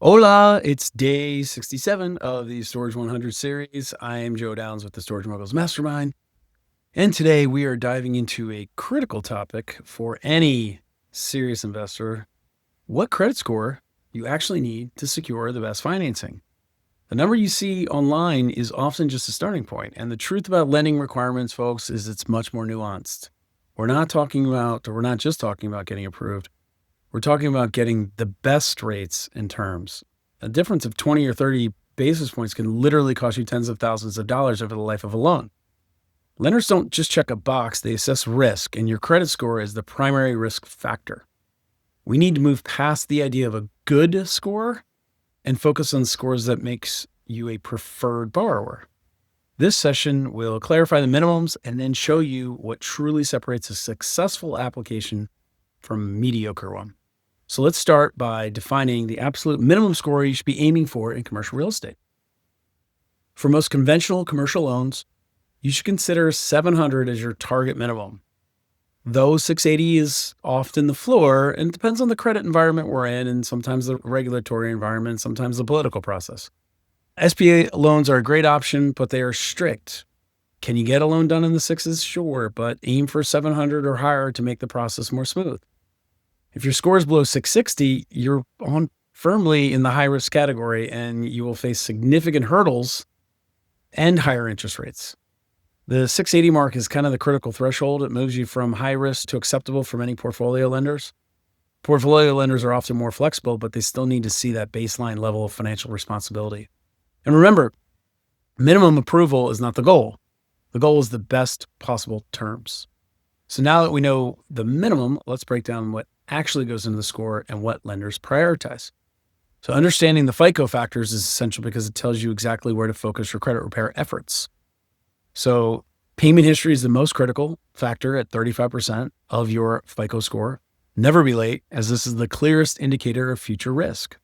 Hola, it's day 67 of the Storage 100 series. I am Joe Downs with the Storage Moguls Mastermind. And today we are diving into a critical topic for any serious investor: what credit score you actually need to secure the best financing. The number you see online is often just a starting point. And the truth about lending requirements, folks, is it's much more nuanced. We're not just talking about getting approved. We're talking about getting the best rates and terms. A difference of 20 or 30 basis points can literally cost you tens of thousands of dollars over the life of a loan. Lenders don't just check a box, they assess risk, and your credit score is the primary risk factor. We need to move past the idea of a good score and focus on scores that makes you a preferred borrower. This session will clarify the minimums and then show you what truly separates a successful application from a mediocre one. So let's start by defining the absolute minimum score you should be aiming for in commercial real estate. For most conventional commercial loans, you should consider 700 as your target minimum. Though 680 is often the floor, and it depends on the credit environment we're in, and sometimes the regulatory environment, sometimes the political process. SBA loans are a great option, but they are strict. Can you get a loan done in the sixes? Sure, but aim for 700 or higher to make the process more smooth. If your score is below 660, you're firmly in the high risk category, and you will face significant hurdles and higher interest rates. The 680 mark is kind of the critical threshold. It moves you from high risk to acceptable for many portfolio lenders. Portfolio lenders are often more flexible, but they still need to see that baseline level of financial responsibility. And remember, minimum approval is not the goal. The goal is the best possible terms. So now that we know the minimum, let's break down what actually goes into the score and what lenders prioritize. So understanding the FICO factors is essential because it tells you exactly where to focus your credit repair efforts. So payment history is the most critical factor at 35% of your FICO score. Never be late, as this is the clearest indicator of future risk.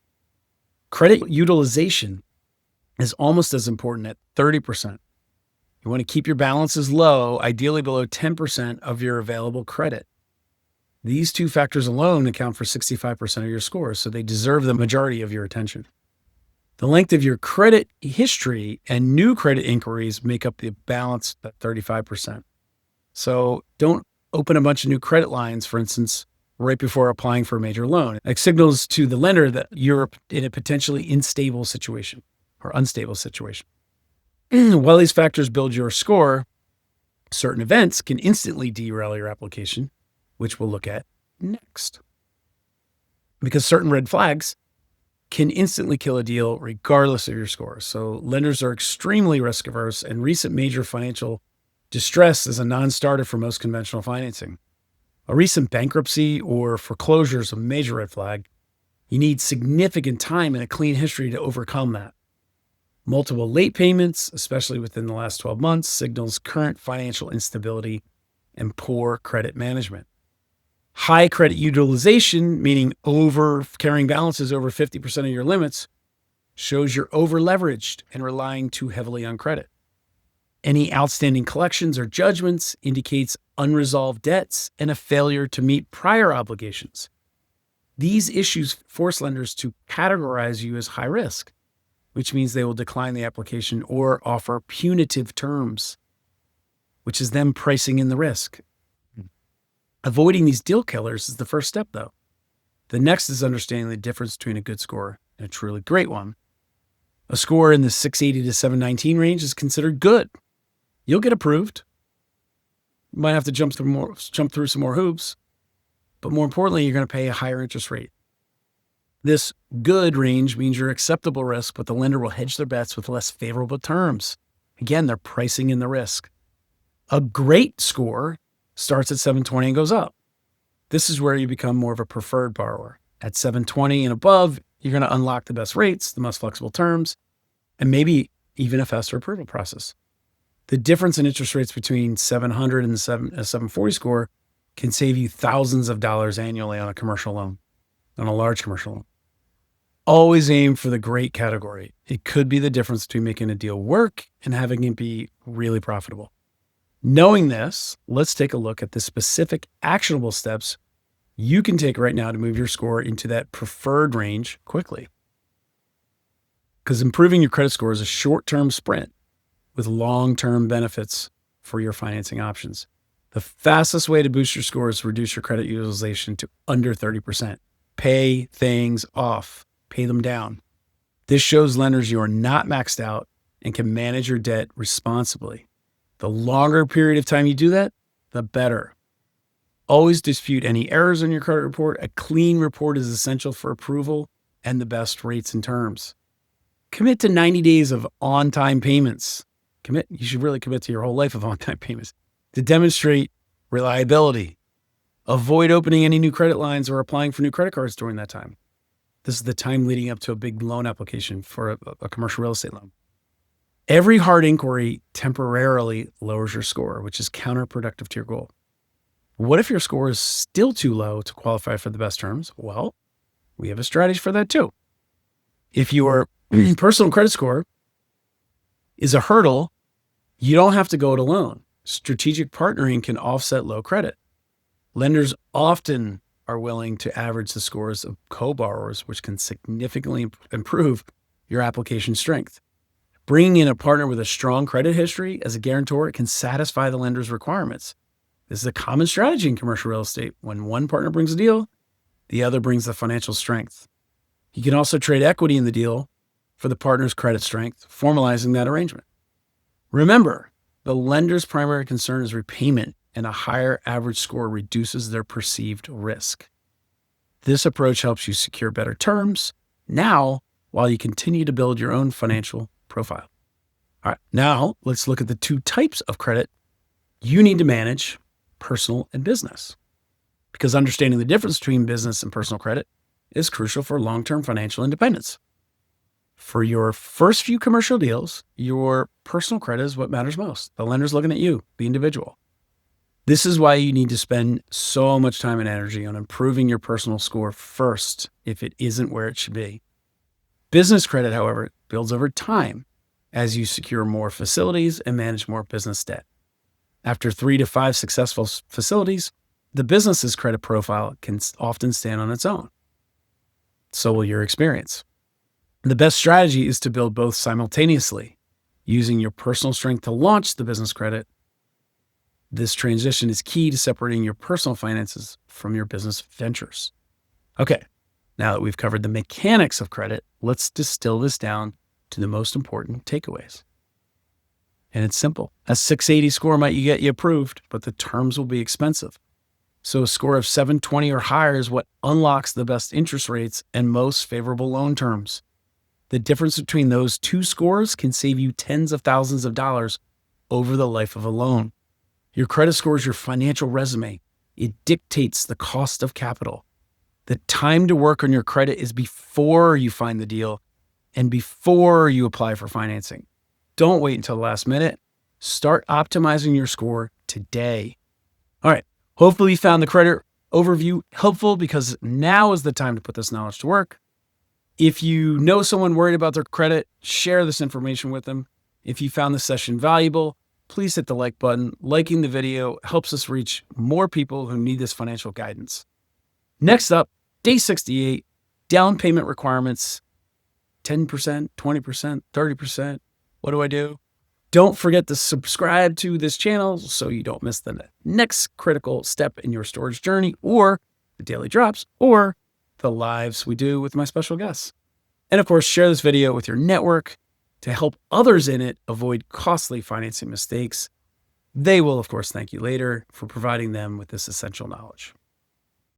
Credit utilization is almost as important at 30%. You want to keep your balances low, ideally below 10% of your available credit. These two factors alone account for 65% of your score, so they deserve the majority of your attention. The length of your credit history and new credit inquiries make up the balance at 35%. So don't open a bunch of new credit lines, for instance, right before applying for a major loan. It signals to the lender that you're in a potentially unstable situation. While these factors build your score, certain events can instantly derail your application, which we'll look at next. Because certain red flags can instantly kill a deal regardless of your score. So lenders are extremely risk averse, and recent major financial distress is a non-starter for most conventional financing. A recent bankruptcy or foreclosure is a major red flag. You need significant time and a clean history to overcome that. Multiple late payments, especially within the last 12 months, signals current financial instability and poor credit management. High credit utilization, meaning carrying balances over 50% of your limits, shows you're over-leveraged and relying too heavily on credit. Any outstanding collections or judgments indicates unresolved debts and a failure to meet prior obligations. These issues force lenders to categorize you as high risk, which means they will decline the application or offer punitive terms, which is them pricing in the risk. Avoiding these deal killers is the first step, though. The next is understanding the difference between a good score and a truly great one. A score in the 680 to 719 range is considered good. You'll get approved. You might have to jump through some more hoops, but more importantly, you're going to pay a higher interest rate. This good range means you're acceptable risk, but the lender will hedge their bets with less favorable terms. Again, they're pricing in the risk. A great score starts at 720 and goes up. This is where you become more of a preferred borrower. At 720 and above, you're going to unlock the best rates, the most flexible terms, and maybe even a faster approval process. The difference in interest rates between 700 and a 740 score can save you thousands of dollars annually on a commercial loan, on a large commercial loan. Always aim for the great category. It could be the difference between making a deal work and having it be really profitable. Knowing this, let's take a look at the specific actionable steps you can take right now to move your score into that preferred range quickly. because improving your credit score is a short-term sprint with long-term benefits for your financing options. The fastest way to boost your score is to reduce your credit utilization to under 30%. Pay things off. Pay them down. This shows lenders you are not maxed out and can manage your debt responsibly. The longer period of time you do that, the better. Always dispute any errors in your credit report. A clean report is essential for approval and the best rates and terms. Commit to 90 days of on-time payments. You should really commit to your whole life of on-time payments to demonstrate reliability. Avoid opening any new credit lines or applying for new credit cards during that time. This is the time leading up to a big loan application for a commercial real estate loan. Every hard inquiry temporarily lowers your score, which is counterproductive to your goal. What if your score is still too low to qualify for the best terms? Well, we have a strategy for that too. If your personal credit score is a hurdle, you don't have to go it alone. Strategic partnering can offset low credit. Lenders often are willing to average the scores of co-borrowers, which can significantly improve your application strength. Bringing in a partner with a strong credit history as a guarantor can satisfy the lender's requirements. This is a common strategy in commercial real estate. When one partner brings a deal, the other brings the financial strength. You can also trade equity in the deal for the partner's credit strength, formalizing that arrangement. Remember, the lender's primary concern is repayment, and a higher average score reduces their perceived risk. This approach helps you secure better terms now while you continue to build your own financial profile. All right, now let's look at the two types of credit you need to manage, personal and business, because understanding the difference between business and personal credit is crucial for long-term financial independence. For your first few commercial deals, your personal credit is what matters most. The lender's looking at you, the individual. This is why you need to spend so much time and energy on improving your personal score first if it isn't where it should be. Business credit, however, builds over time as you secure more facilities and manage more business debt. After 3 to 5 successful facilities, the business's credit profile can often stand on its own. So will your experience. The best strategy is to build both simultaneously, using your personal strength to launch the business credit. This transition is key to separating your personal finances from your business ventures. Okay, now that we've covered the mechanics of credit, let's distill this down to the most important takeaways. And it's simple. A 680 score might get you approved, but the terms will be expensive. So a score of 720 or higher is what unlocks the best interest rates and most favorable loan terms. The difference between those two scores can save you tens of thousands of dollars over the life of a loan. Your credit score is your financial resume. It dictates the cost of capital. The time to work on your credit is before you find the deal and before you apply for financing. Don't wait until the last minute. Start optimizing your score today. All right. Hopefully you found the credit overview helpful, because now is the time to put this knowledge to work. If you know someone worried about their credit, share this information with them. If you found this session valuable, please hit the like button. Liking the video helps us reach more people who need this financial guidance. Next up, day 68, down payment requirements, 10%, 20%, 30%. What do I do? Don't forget to subscribe to this channel so you don't miss the next critical step in your storage journey, or the daily drops, or the lives we do with my special guests. And of course, share this video with your network to help others in it avoid costly financing mistakes. They will, of course, thank you later for providing them with this essential knowledge.